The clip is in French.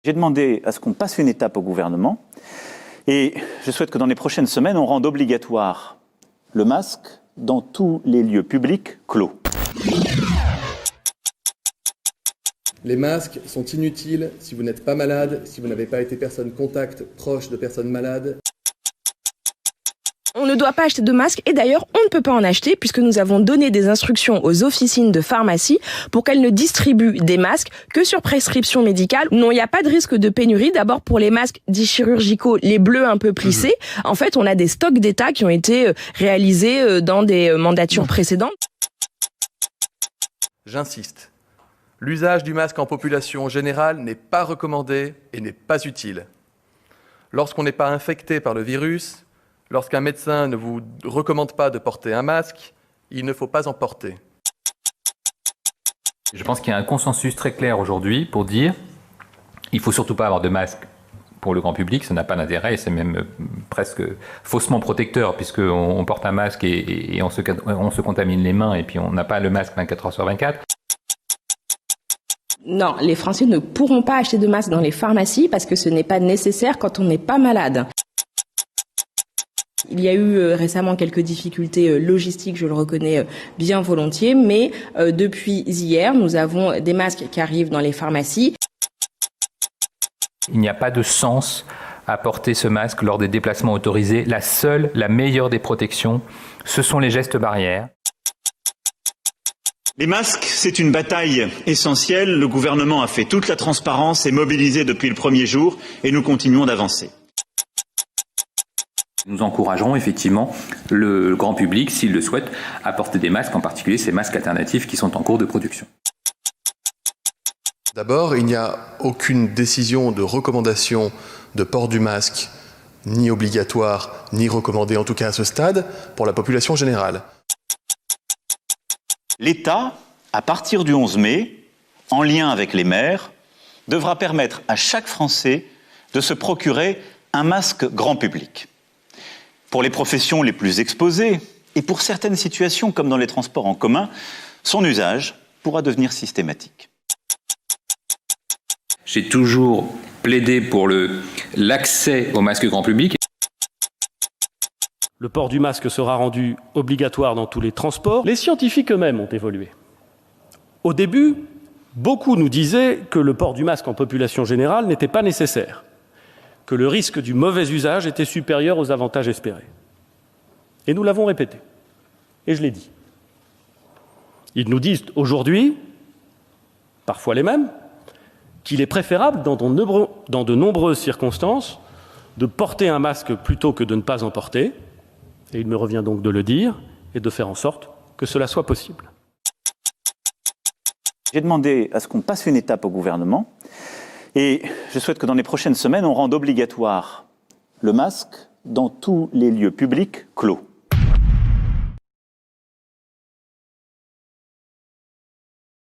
J'ai demandé à ce qu'on passe une étape au gouvernement et je souhaite que dans les prochaines semaines, on rende obligatoire le masque dans tous les lieux publics clos. Les masques sont inutiles si vous n'êtes pas malade, si vous n'avez pas été personne contact proche de personnes malades. On ne doit pas acheter de masques et d'ailleurs on ne peut pas en acheter puisque nous avons donné des instructions aux officines de pharmacie pour qu'elles ne distribuent des masques que sur prescription médicale. Non, il n'y a pas de risque de pénurie. D'abord pour les masques dits chirurgicaux, les bleus un peu plissés. En fait, on a des stocks d'État qui ont été réalisés dans des mandatures précédentes. J'insiste, l'usage du masque en population générale n'est pas recommandé et n'est pas utile. Lorsqu'on n'est pas infecté par le virus, lorsqu'un médecin ne vous recommande pas de porter un masque, il ne faut pas en porter. Je pense qu'il y a un consensus très clair aujourd'hui pour dire qu'il ne faut surtout pas avoir de masque pour le grand public, ça n'a pas d'intérêt et c'est même presque faussement protecteur puisqu'on porte un masque et on se contamine les mains et puis on n'a pas le masque 24 heures sur 24. Non, les Français ne pourront pas acheter de masques dans les pharmacies parce que ce n'est pas nécessaire quand on n'est pas malade. Il y a eu récemment quelques difficultés logistiques, je le reconnais bien volontiers, mais depuis hier, nous avons des masques qui arrivent dans les pharmacies. Il n'y a pas de sens à porter ce masque lors des déplacements autorisés. La meilleure des protections, ce sont les gestes barrières. Les masques, c'est une bataille essentielle. Le gouvernement a fait toute la transparence, est mobilisé depuis le premier jour et nous continuons d'avancer. Nous encouragerons effectivement le grand public, s'il le souhaite, à porter des masques, en particulier ces masques alternatifs qui sont en cours de production. D'abord, il n'y a aucune décision de recommandation de port du masque, ni obligatoire, ni recommandée, en tout cas à ce stade, pour la population générale. L'État, à partir du 11 mai, en lien avec les maires, devra permettre à chaque Français de se procurer un masque grand public. Pour les professions les plus exposées et pour certaines situations comme dans les transports en commun, son usage pourra devenir systématique. J'ai toujours plaidé pour l'accès au masque grand public. Le port du masque sera rendu obligatoire dans tous les transports. Les scientifiques eux-mêmes ont évolué. Au début, beaucoup nous disaient que le port du masque en population générale n'était pas nécessaire, que le risque du mauvais usage était supérieur aux avantages espérés. Et nous l'avons répété. Et je l'ai dit. Ils nous disent aujourd'hui, parfois les mêmes, qu'il est préférable, dans de nombreuses circonstances, de porter un masque plutôt que de ne pas en porter. Et il me revient donc de le dire et de faire en sorte que cela soit possible. J'ai demandé à ce qu'on passe une étape au gouvernement et je souhaite que dans les prochaines semaines, on rende obligatoire le masque dans tous les lieux publics clos.